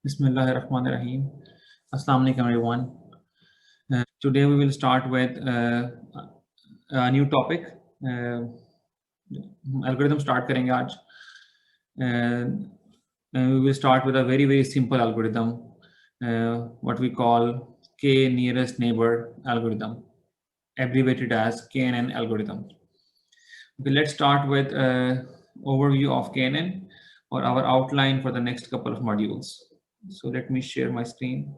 Bismillahirrahmanirrahim. Assalamu alaikum everyone. Today we will start with a new topic. Algorithm start करेंगे आज. We will start with a very simple algorithm, what we call K nearest neighbor algorithm, abbreviated as KNN algorithm. Okay, let's start with overview of KNN or our outline for the next couple of modules. So let me share my screen.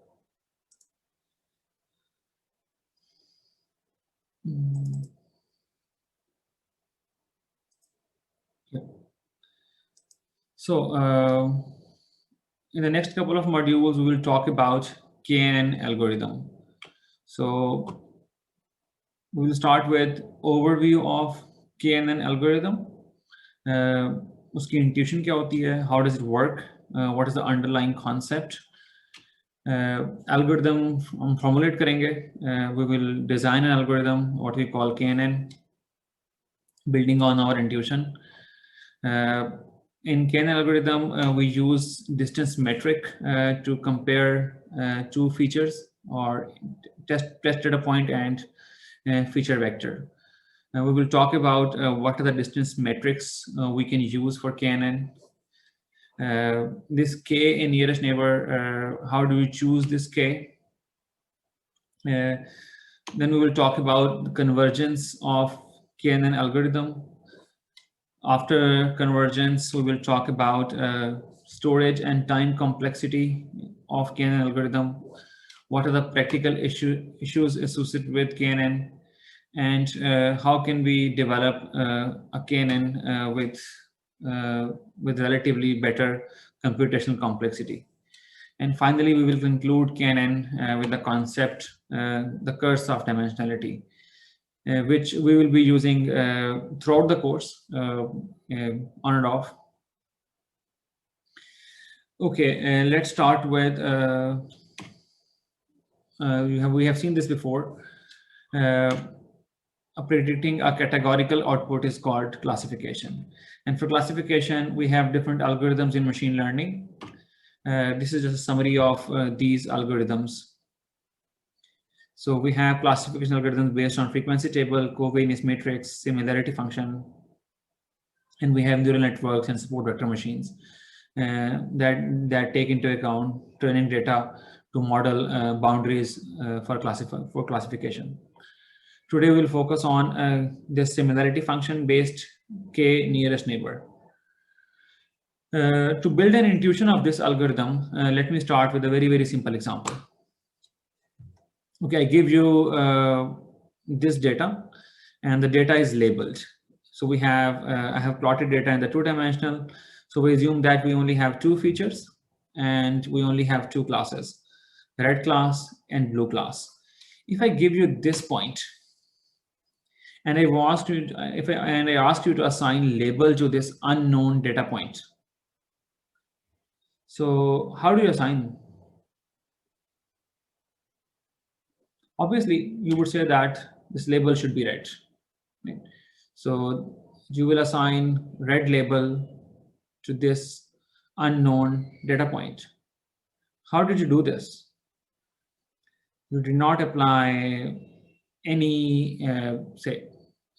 Yeah. So in the next couple of modules, we will talk about KNN algorithm. So we will start with overview of KNN algorithm. उसकी intuition क्या होती है? How does it work? What is the underlying concept? Algorithm हम formulate करेंगे. We will design an algorithm, what we call KNN, building on our intuition. In KNN algorithm, we use distance metric to compare two features or test data point and feature vector. We will talk about what are the distance metrics we can use for KNN. This K in nearest neighbor, how do we choose this K? Then we will talk about the convergence of KNN algorithm. After convergence, we will talk about storage and time complexity of KNN algorithm. What are the practical issues associated with KNN, and how can we develop a KNN with relatively better computational complexity. And finally, we will conclude KNN with the concept, the curse of dimensionality, which we will be using throughout the course, on and off. Okay, let's start with, we have seen this before. Predicting a categorical output is called classification. And for classification, we have different algorithms in machine learning. This is just a summary of these algorithms. So we have classification algorithms based on frequency table, covariance matrix, similarity function, and we have neural networks and support vector machines that take into account training data to model boundaries for classification. Today we'll focus on this similarity function based K nearest neighbor. To build an intuition of this algorithm, let me start with a very simple example. Okay, I give you this data, and the data is labeled. So we have, I have plotted data in the two-dimensional. So we assume that we only have two features, and we only have two classes, red class and blue class. If I give you this point, and I asked you to assign label to this unknown data point. So how do you assign? Obviously, you would say that this label should be red. Right? So you will assign red label to this unknown data point. How did you do this? You did not apply any, say,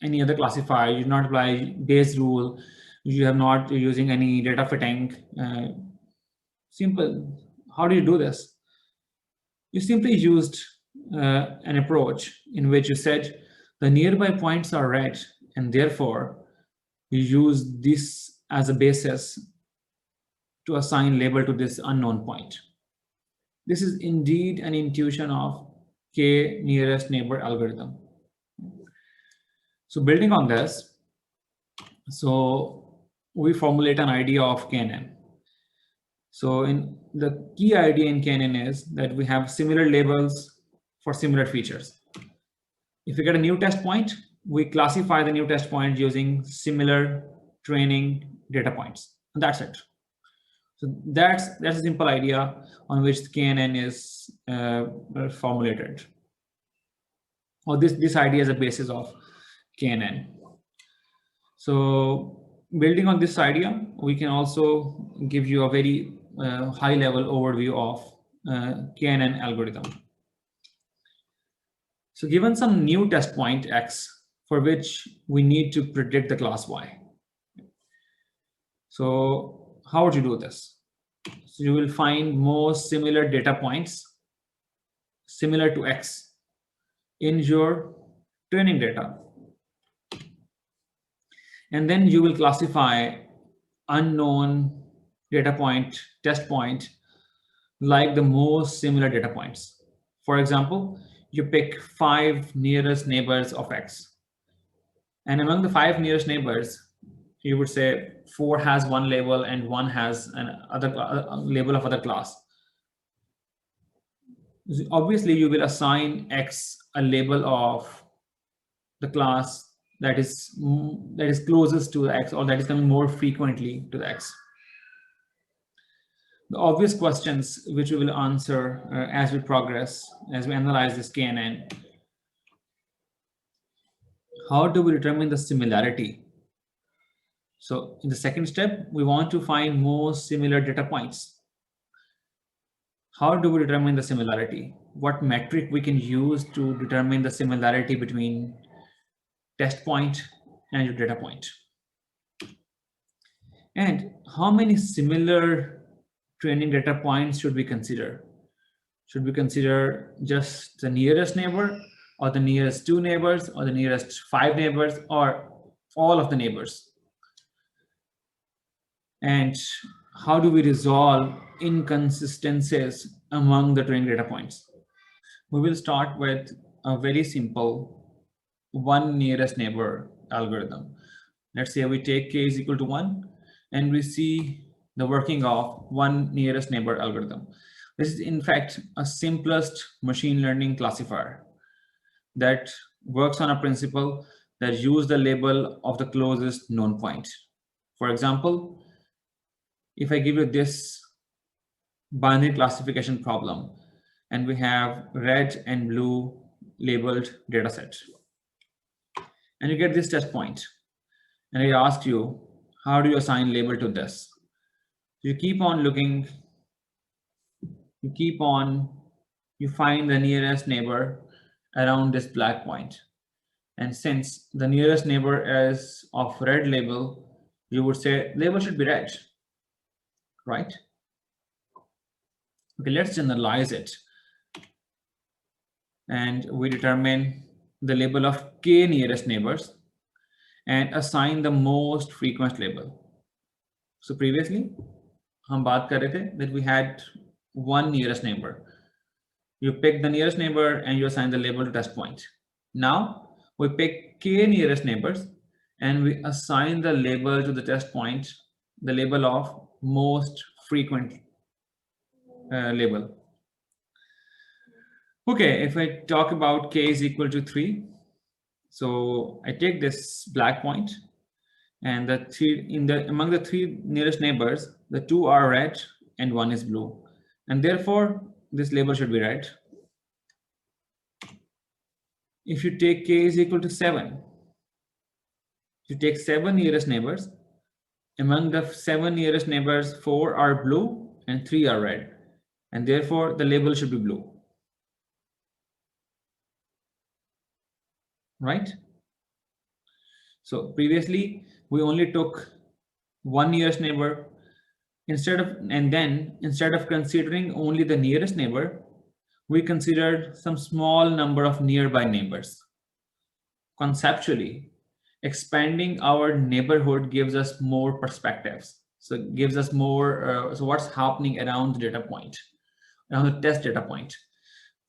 any other classifier. You did not apply Bayes rule. You have not using any data fitting. Simple. How do you do this? You simply used an approach in which you said the nearby points are red, and therefore you use this as a basis to assign label to this unknown point. This is indeed an intuition of K nearest neighbor algorithm. So building on this, so we formulate an idea of KNN. So in the key idea in KNN is that we have similar labels for similar features. If we get a new test point, we classify the new test point using similar training data points. And that's it. So that's a simple idea on which KNN is formulated. Or this idea is a basis of KNN. So building on this idea, we can also give you a very high-level overview of KNN algorithm. So given some new test point X for which we need to predict the class Y. So how would you do this? So you will find more similar data points similar to X in your training data. And then you will classify unknown data point, test point, like the most similar data points. For example, you pick 5 nearest neighbors of X. And among the 5 nearest neighbors, you would say 4 has one label and 1 has an other label of other class. Obviously, you will assign X a label of the class that is closest to the X, or that is coming more frequently to the X. The obvious questions which we will answer as we progress, as we analyze this KNN. How do we determine the similarity? So in the second step, we want to find more similar data points. How do we determine the similarity? What metric we can use to determine the similarity between test point and your data point? And how many similar training data points should we consider? Should we consider just the nearest neighbor, or the nearest 2 neighbors, or the nearest 5 neighbors, or all of the neighbors? And how do we resolve inconsistencies among the training data points? We will start with a very simple one nearest neighbor algorithm. Let's say we take k is equal to 1 and we see the working of one nearest neighbor algorithm. This is in fact a simplest machine learning classifier that works on a principle that uses the label of the closest known point. For example, if I give you this binary classification problem and we have red and blue labeled data set, and you get this test point, and I ask you, how do you assign label to this? You keep on looking, you find the nearest neighbor around this black point. And since the nearest neighbor is of red label, you would say label should be red, right? Okay, let's generalize it. And we determine the label of k nearest neighbors and assign the most frequent label. So previously, हम बात कर रहे थे that we had one nearest neighbor. You pick the nearest neighbor and you assign the label to test point. Now we pick k nearest neighbors and we assign the label to the test point, the label of most frequent label. Okay, if I talk about k is equal to 3, so I take this black point, and the three among the 3 nearest neighbors, the 2 are red and 1 is blue, and therefore this label should be red. If you take k is equal to 7, you take 7 nearest neighbors. Among the 7 nearest neighbors, 4 are blue and 3 are red, and therefore the label should be blue. Right? So previously we only took one nearest neighbor instead of considering only the nearest neighbor, we considered some small number of nearby neighbors. Conceptually, expanding our neighborhood gives us more perspectives. So it gives us more, so what's happening around the data point, around the test data point.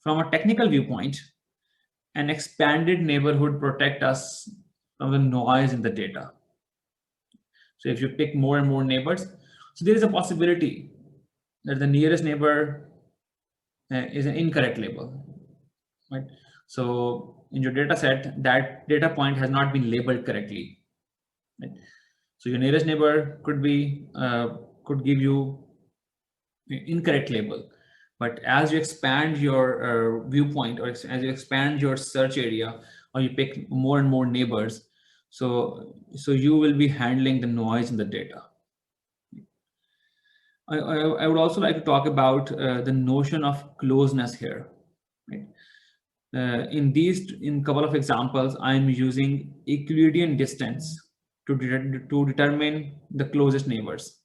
From a technical viewpoint, an expanded neighborhood protects us from the noise in the data. So if you pick more and more neighbors, so there is a possibility that the nearest neighbor is an incorrect label, right? So in your data set, that data point has not been labeled correctly, right? So your nearest neighbor could give you an incorrect label, but as you expand your viewpoint, or as you expand your search area, or you pick more and more neighbors, so you will be handling the noise in the data. I would also like to talk about the notion of closeness here. Right? In couple of examples, I'm using Euclidean distance to determine the closest neighbors.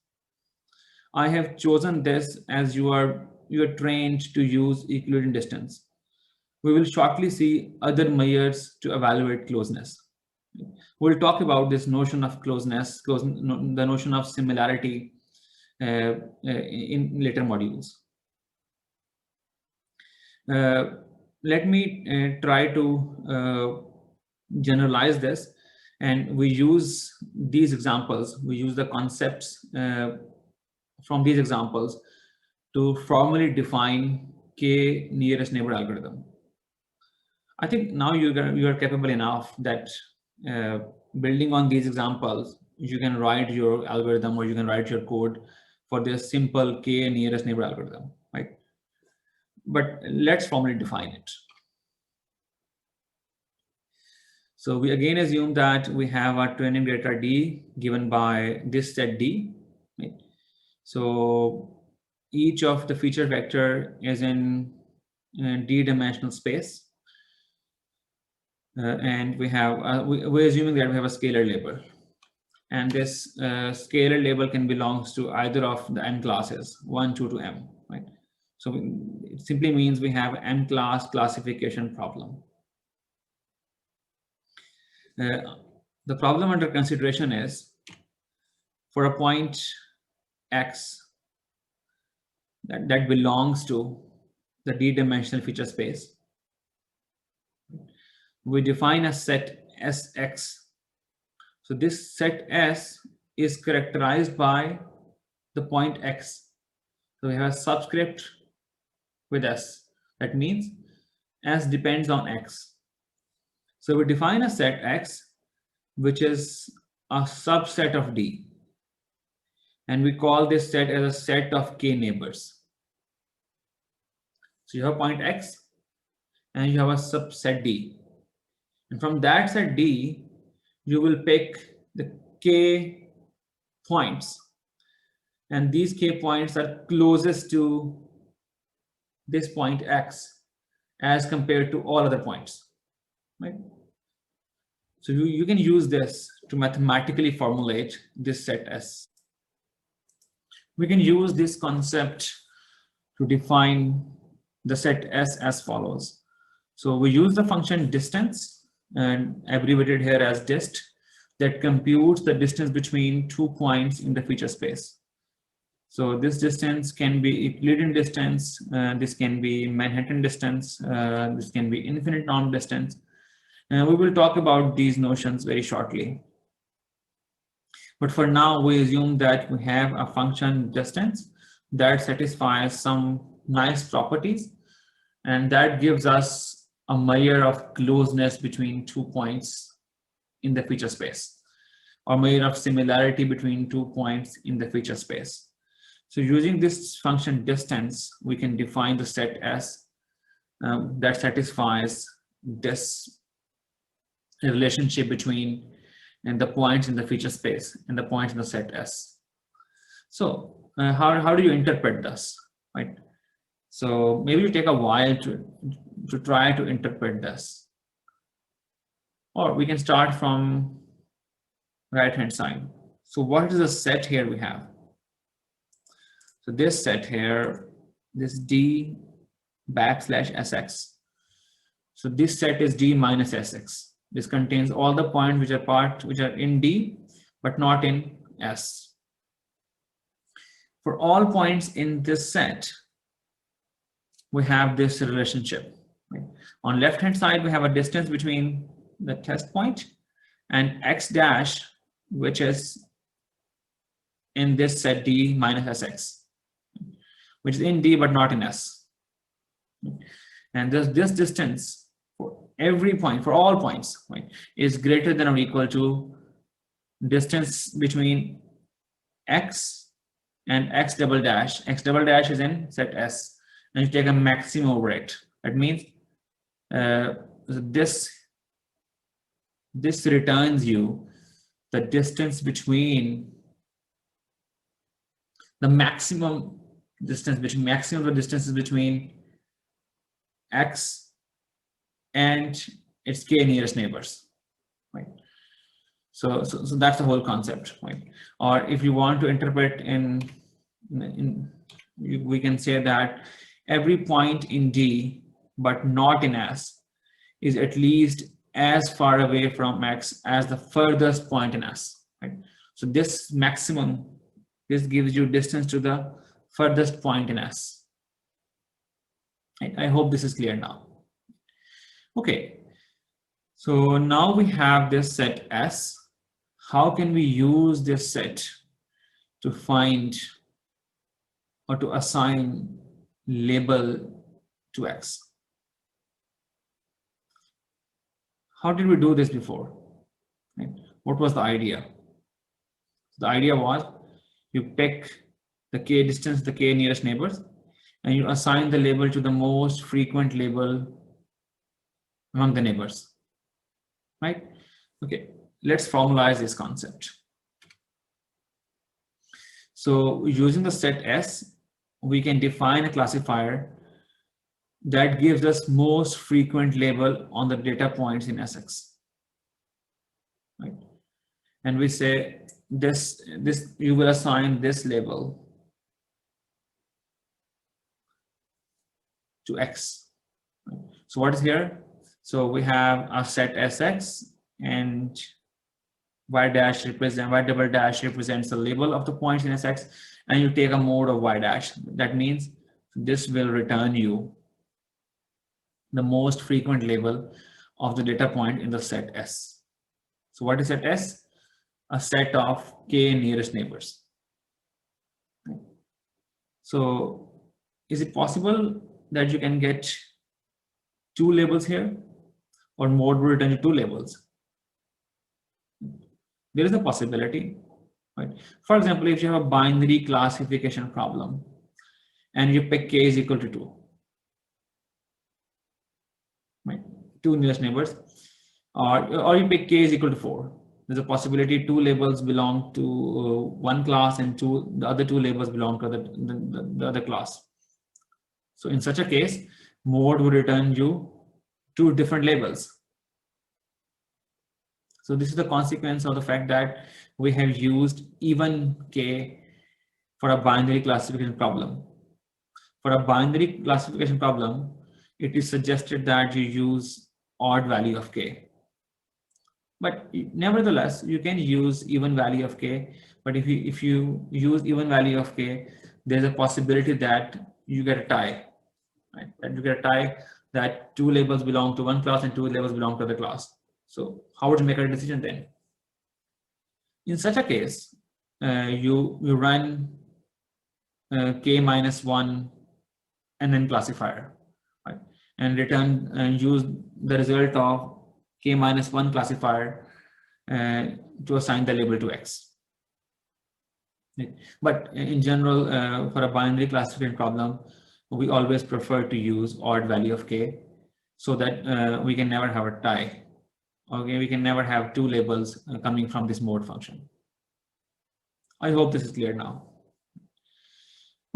I have chosen this as you are trained to use Euclidean distance. We will shortly see other measures to evaluate closeness. We'll talk about this notion of closeness, the notion of similarity in later modules. Let me try to generalize this, and we use these examples, we use the concepts from these examples to formally define K nearest neighbor algorithm. I think now you are capable enough that building on these examples, you can write your algorithm or you can write your code for this simple K nearest neighbor algorithm, right? But let's formally define it. So we again assume that we have a training data D given by this set D, right? So each of the feature vector is in D-dimensional space. And we have, we're assuming that we have a scalar label. And this scalar label can belongs to either of the M classes, 1, 2 to M, right? So it simply means we have M class classification problem. The problem under consideration is for a point X that belongs to the D-dimensional feature space, we define a set Sx. So this set S is characterized by the point X. So we have a subscript with S. That means S depends on X. So we define a set X, which is a subset of D. And we call this set as a set of K neighbors. So you have point X and you have a subset D. And from that set D, you will pick the K points. And these K points are closest to this point X as compared to all other points, right? So you can use this to mathematically formulate this set S. We can use this concept to define the set S as follows. So we use the function distance, and abbreviated here as dist, that computes the distance between 2 points in the feature space. So this distance can be Euclidean distance, this can be Manhattan distance, this can be infinite norm distance. And we will talk about these notions very shortly. But for now, we assume that we have a function distance that satisfies some nice properties, and that gives us a measure of closeness between 2 points in the feature space, or measure of similarity between 2 points in the feature space. So using this function distance, we can define the set S that satisfies this relationship between the points in the feature space and the points in the set S. So how do you interpret this, right? So maybe you take a while to try to interpret this. Or we can start from right-hand side. So what is the set here we have? So this set here, this D backslash Sx. So this set is D minus Sx. This contains all the points which are in D, but not in S. For all points in this set, we have this relationship. Right? On left-hand side, we have a distance between the test point and X dash, which is in this set D minus Sx, which is in D but not in S. And this distance for every point, for all points, right, is greater than or equal to distance between X and X double dash. X double dash is in set S, and you take a maximum over it. That means this returns you the distance between the maximum distance between maximum of the distances between X and its K nearest neighbors, right? So that's the whole concept, right? Or if you want to interpret we can say that every point in D, but not in S, is at least as far away from X as the furthest point in S, right? So this maximum, this gives you distance to the furthest point in S. I hope this is clear now. Okay, so now we have this set S. How can we use this set to find or to assign label to X? How did we do this before? Right? What was the idea? The idea was you pick the K distance, the K nearest neighbors, and you assign the label to the most frequent label among the neighbors, right? Okay, let's formalize this concept. So using the set S, we can define a classifier that gives us most frequent label on the data points in Sx, right? And we say this you will assign this label to X. So what is here? So we have a set Sx, and y double dash represents the label of the points in Sx, and you take a mode of y dash. That means this will return you the most frequent label of the data point in the set S. So what is set S? A set of K nearest neighbors. So is it possible that you can get two labels here, or mode will return you two labels? There is a possibility, right? For example, if you have a binary classification problem and you pick K is equal to 2, right? Two nearest neighbors, or you pick K is equal to 4. There's a possibility two labels belong to one class and the other two labels belong to the other class. So in such a case, mode would return you two different labels. So this is the consequence of the fact that we have used even K for a binary classification problem. For a binary classification problem, it is suggested that you use odd value of K. But nevertheless, you can use even value of K. But if you use even value of K, there's a possibility that you get a tie, right? That you get a tie that two labels belong to one class and two labels belong to the class. So how would you make a decision then? In such a case, you run K minus 1 and then classifier, right? And return and use the result of K minus 1 classifier to assign the label to X. But in general, for a binary classification problem, we always prefer to use odd value of K so that we can never have a tie. Okay, we can never have two labels coming from this mode function. I hope this is clear now.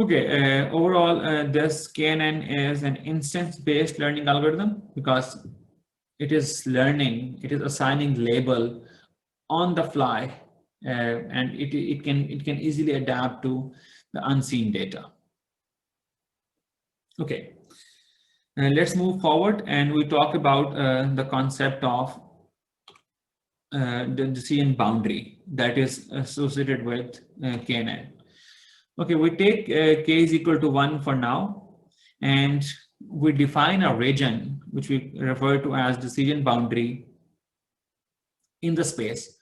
Okay, overall, this KNN is an instance-based learning algorithm because it is learning, it is assigning label on the fly, and it can easily adapt to the unseen data. Okay, let's move forward and we talk about the concept of the decision boundary that is associated with KNN. Okay, we take K is equal to 1 for now, and we define a region which we refer to as decision boundary in the space.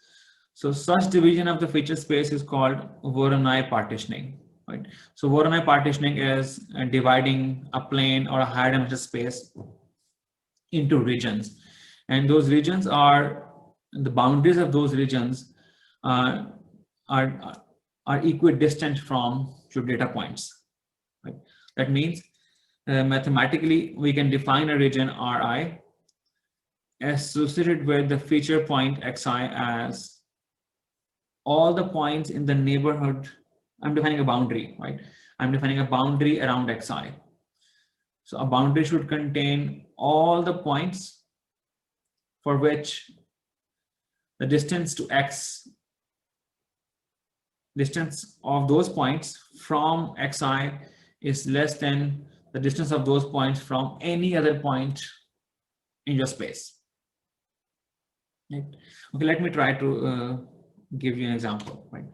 So such division of the feature space is called Voronoi partitioning, right? So Voronoi partitioning is dividing a plane or a higher dimensional space into regions, and those regions are the boundaries of those regions are equidistant from your data points, right? That means mathematically we can define a region Ri associated with the feature point Xi as all the points in the neighborhood I'm defining a boundary, right? I'm defining a boundary around xi. So a boundary should contain all the points for which the distance to x, distance of those points from xi is less than the distance of those points from any other point in your space. Right? Okay, let me try to give you an example. Right?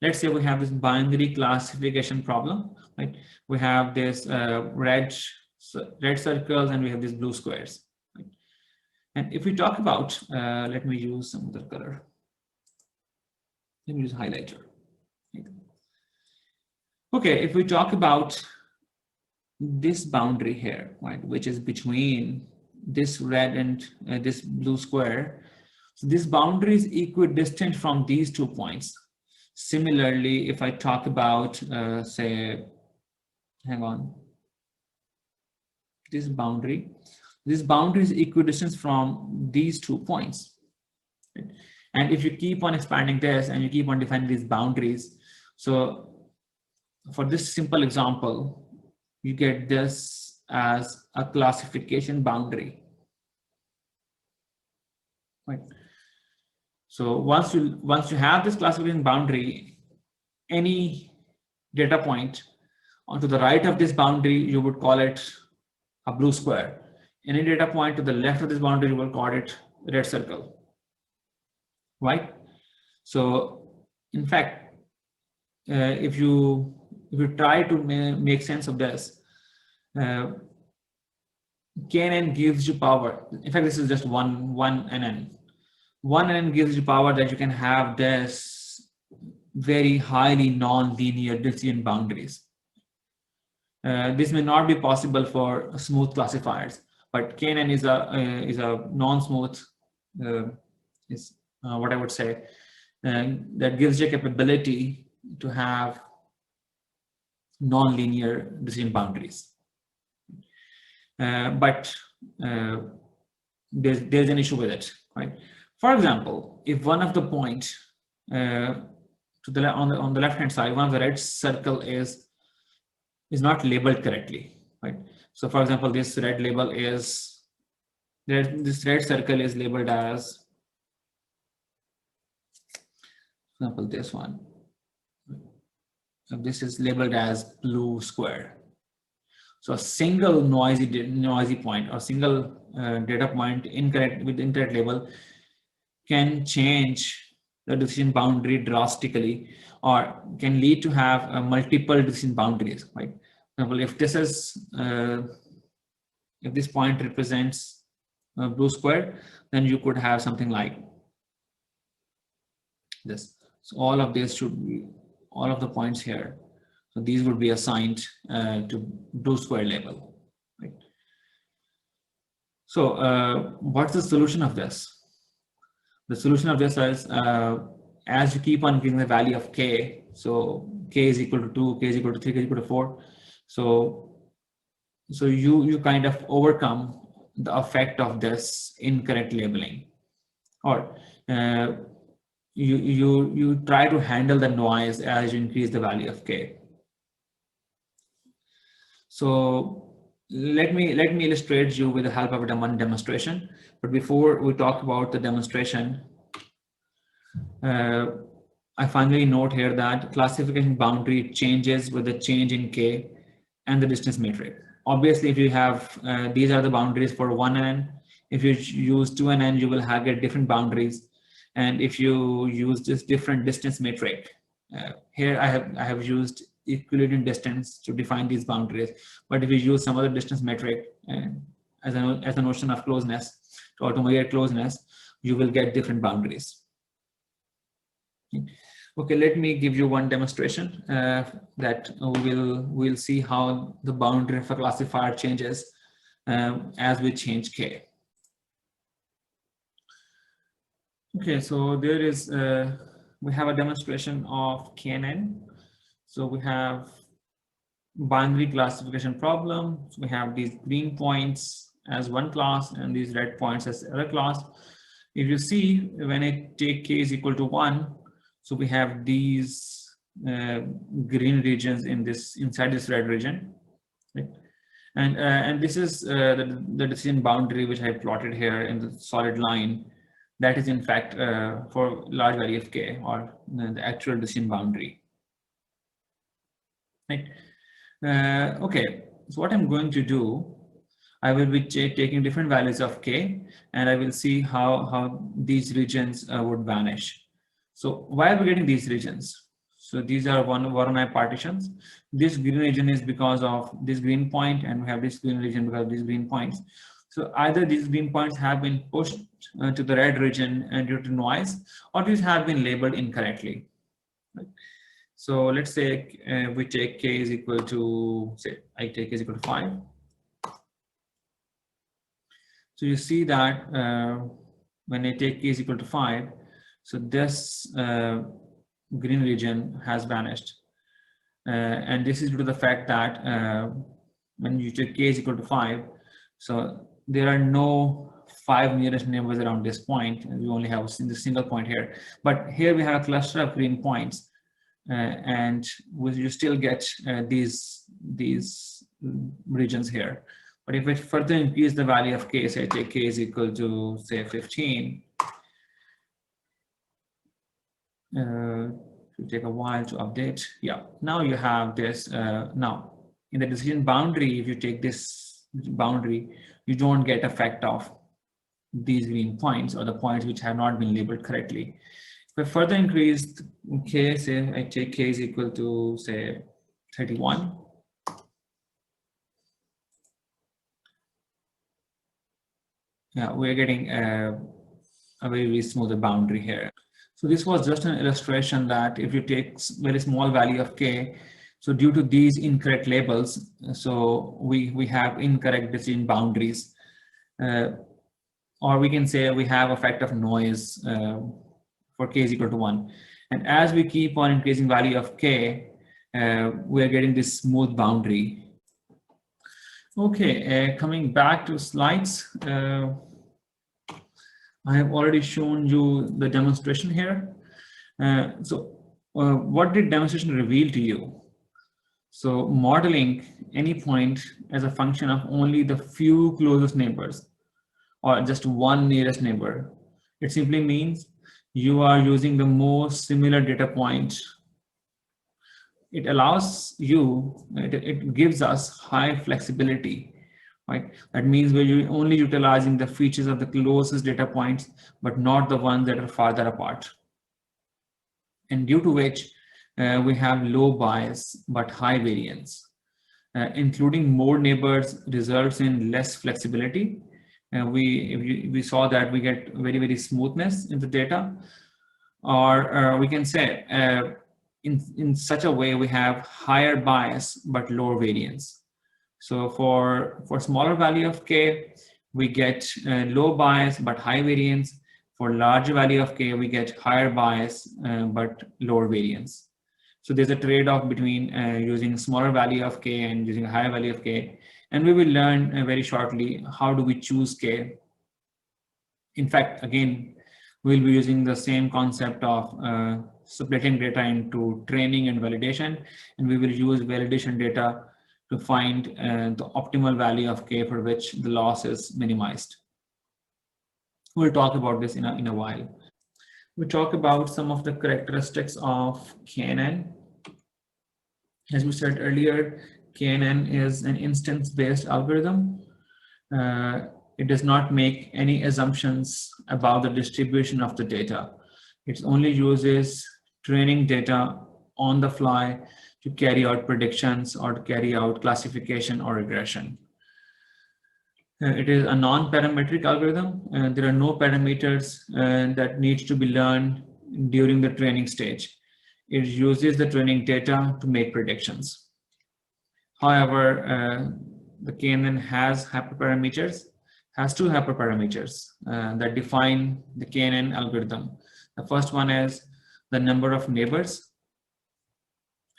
Let's say we have this binary classification problem. Right? We have this red circles and we have these blue squares. Right? And if we talk about, let me use some other color. Let me use highlighter. Right? Okay, if we talk about this boundary here, right, which is between this red and this blue square, so this boundary is equidistant from these 2 points. Similarly, if I talk about, say, hang on, this boundary is equidistant from these 2 points. Right? And if you keep on expanding this and you keep on defining these boundaries, so for this simple example, you get this as a classification boundary. Right? So once you have this classification boundary, any data point onto the right of this boundary, you would call it a blue square. Any data point to the left of this boundary, you will call it red circle. Right? So in fact, if you try to make sense of this, KNN gives you power. In fact, this is just one NN. 1n gives you power that you can have this very highly non-linear decision boundaries. This may not be possible for smooth classifiers, but KNN is a non-smooth, is what I would say, that gives you capability to have non-linear decision boundaries. But there's an issue with it, right? For example, if one of the point on the left hand side, one of the red circle is not labeled correctly, right? So for example, this red label is this red circle is labeled as, for example, this one. So this is labeled as blue square. So a single noisy point or single data point incorrect with incorrect label can change the decision boundary drastically, or can lead to have multiple decision boundaries. Right? For example, if this is if this point represents a blue square, then you could have something like this. So all of this should be, all of the points here, so these would be assigned to blue square label. Right? So what's the solution of this? The solution of this is, as you keep on giving the value of k, so k is equal to 2, k is equal to 3, k is equal to 4. So you kind of overcome the effect of this incorrect labeling, or you try to handle the noise as you increase the value of k. So let me illustrate you with the help of one demonstration. But before we talk about the demonstration, I finally note here that classification boundary changes with the change in k and the distance metric. Obviously, if you have these are the boundaries for 1n. If you use 2n, you will get different boundaries. And if you use this different distance metric, here I have used equilibrium distance to define these boundaries. But if you use some other distance metric as a notion of closeness, or to measure closeness, you will get different boundaries. Okay, let me give you one demonstration that we'll see how the boundary of a classifier changes as we change k. Okay, so there is we have a demonstration of KNN. So we have binary classification problem. So we have these green points as one class and these red points as other class. If you see, when I take k is equal to 1, so we have these green regions inside this red region, right? And this is the decision boundary which I plotted here in the solid line. That is in fact for large value of k, or the actual decision boundary, right? Okay, so what I'm going to do, I will be taking different values of k, and I will see how these regions would vanish. So why are we getting these regions? So these are one of my partitions. This green region is because of this green point, and we have this green region because of these green points. So either these green points have been pushed to the red region due to noise, or these have been labeled incorrectly. Right? So let's say we take k is equal to, say, I take k is equal to 5. So you see that when I take k is equal to 5, so this green region has vanished. And this is due to the fact that when you take k is equal to 5, so there are no 5 nearest neighbors around this point. We only have a single point here. But here we have a cluster of green points. And you still get these regions here. But if I further increase the value of k, say I take k is equal to, say, 15, it will take a while to update. Yeah, now you have this. Now in the decision boundary, if you take this boundary, you don't get effect of these green points or the points which have not been labeled correctly. If I further increase k, say I take k is equal to, say, 31. Yeah, we're getting a very smoother boundary here. So this was just an illustration that if you take very small value of k, so due to these incorrect labels, so we have incorrect decision boundaries, or we can say we have effect of noise for k is equal to 1. And as we keep on increasing value of k, we are getting this smooth boundary. Okay, coming back to slides. I have already shown you the demonstration here. What did demonstration reveal to you? So modeling any point as a function of only the few closest neighbors, or just one nearest neighbor, it simply means you are using the most similar data point. It allows you, it gives us high flexibility, right? That means we're only utilizing the features of the closest data points, but not the ones that are farther apart. And due to which we have low bias, but high variance. Including more neighbors results in less flexibility. We saw that we get very smoothness in the data, or we can say in such a way we have higher bias but lower variance. So for smaller value of k, we get low bias but high variance. For larger value of k, we get higher bias but lower variance. So there's a trade-off between using smaller value of k and using a higher value of k. And we will learn very shortly how do we choose k. In fact, again, we'll be using the same concept of splitting data into training and validation. And we will use validation data to find the optimal value of k for which the loss is minimized. We'll talk about this in a while. We talk about some of the characteristics of KNN. As we said earlier, KNN is an instance-based algorithm. It does not make any assumptions about the distribution of the data. It only uses training data on the fly to carry out predictions or to carry out classification or regression. It is a non-parametric algorithm, and there are no parameters that needs to be learned during the training stage. It uses the training data to make predictions. However, the KNN has hyperparameters, has two hyperparameters that define the KNN algorithm. The first one is the number of neighbors.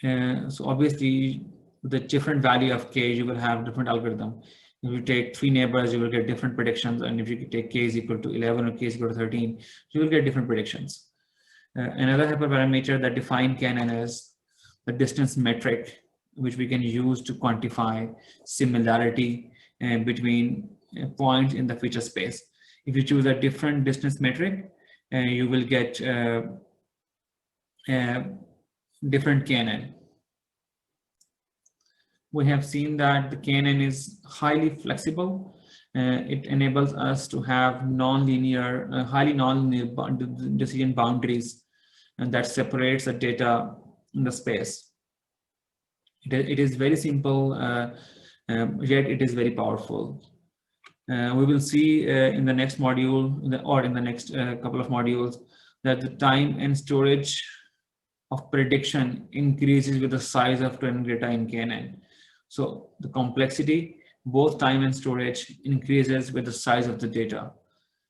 So obviously, with the different value of k, you will have different algorithm. If you take 3 neighbors, you will get different predictions. And if you take k is equal to 11 or k is equal to 13, you will get different predictions. Another hyperparameter that define KNN is the distance metric, which we can use to quantify similarity between points in the feature space. If you choose a different distance metric, you will get different KNN. We have seen that the KNN is highly flexible. It enables us to have nonlinear, highly nonlinear decision boundaries, and that separates the data in the space. It is very simple, yet it is very powerful. We will see in the next module or in the next couple of modules that the time and storage of prediction increases with the size of training data in KNN. So the complexity, both time and storage, increases with the size of the data,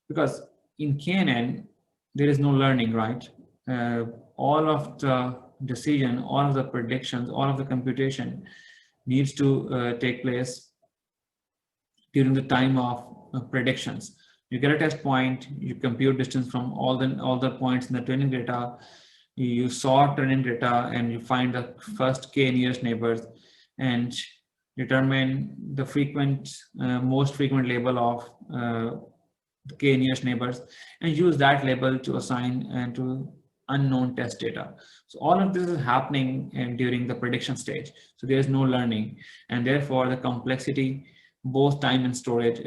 because in KNN there is no learning, right? All of the decision, all of the predictions, all of the computation needs to take place during the time of predictions. You get a test point, you compute distance from all the points in the training data, you sort training data, and you find the first k nearest neighbors and determine the most frequent label of the k nearest neighbors, and use that label to assign to unknown test data. So all of this is happening during the prediction stage. So there is no learning, and therefore the complexity, both time and storage,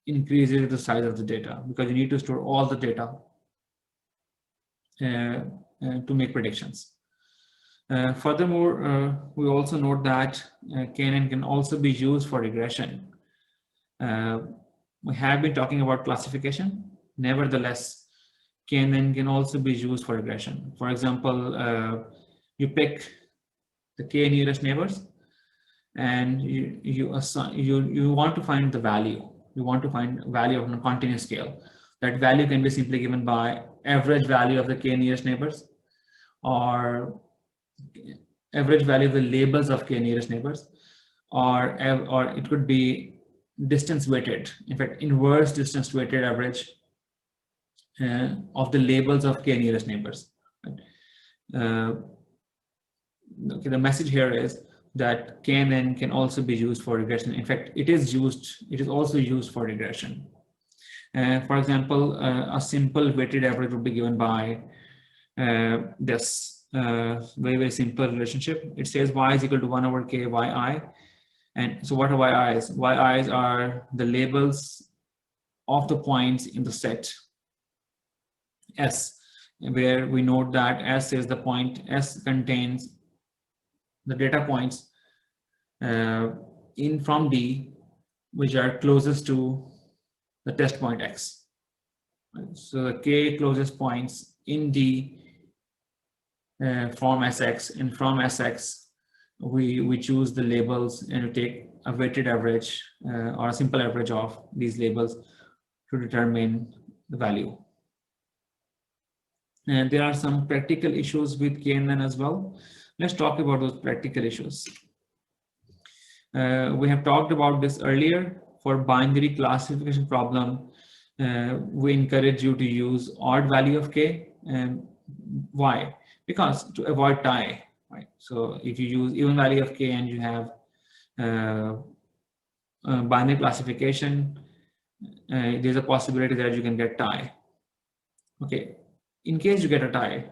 increases the size of the data, because you need to store all the data to make predictions. Furthermore, we also note that KNN can also be used for regression. We have been talking about classification. Nevertheless, KNN can also be used for regression. For example, you pick the k nearest neighbors, and you want to find the value. You want to find value on a continuous scale. That value can be simply given by average value of the k nearest neighbors, or average value of the labels of k nearest neighbors, or it could be distance weighted. In fact, inverse distance weighted average of the labels of k nearest neighbors. Okay, the message here is that KNN can also be used for regression. In fact, it is also used for regression. For example, a simple weighted average would be given by this very simple relationship. It says y is equal to 1 over k yi. And so what are yi's? Yi's are the labels of the points in the set S, where we note that S is the point, S contains the data points in from D, which are closest to the test point X. So the k closest points in D from SX, and from SX we choose the labels and we take a weighted average or a simple average of these labels to determine the value. And there are some practical issues with KNN as well. Let's talk about those practical issues. We have talked about this earlier. For binary classification problem, we encourage you to use odd value of k. Why? Because to avoid tie, right? So if you use even value of k and you have binary classification, there's a possibility that you can get tie. Okay, in case you get a tie,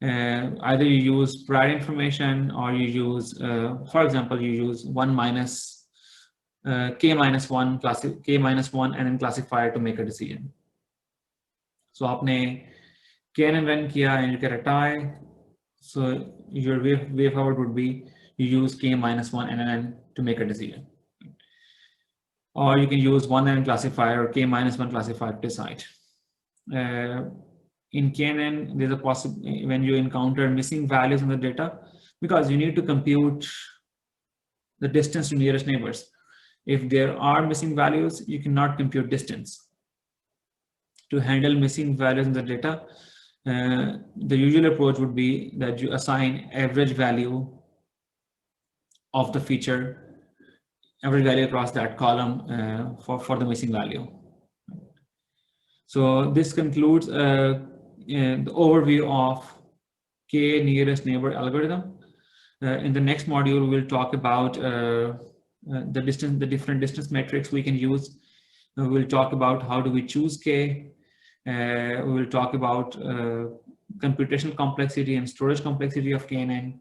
either you use prior information, or you use, for example, you use 1 minus k minus 1 and then classifier to make a decision. So आपने KNN run किया and you get a tie. So your way forward would be you use k minus 1 NNN to make a decision. Or you can use 1 NN classifier or k minus 1 classifier to decide. In KNN, there's a possibility when you encounter missing values in the data, because you need to compute the distance to nearest neighbors. If there are missing values, you cannot compute distance. To handle missing values in the data, the usual approach would be that you assign average value of the feature, average value across that column for the missing value. So this concludes the overview of k nearest neighbor algorithm. In the next module, we'll talk about the different distance metrics we can use. We'll talk about how do we choose K. We will talk about computational complexity and storage complexity of KNN.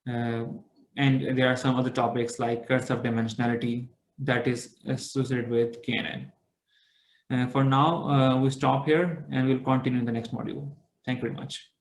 And there are some other topics like curves of dimensionality that is associated with KNN. For now, we stop here and we'll continue in the next module. Thank you very much.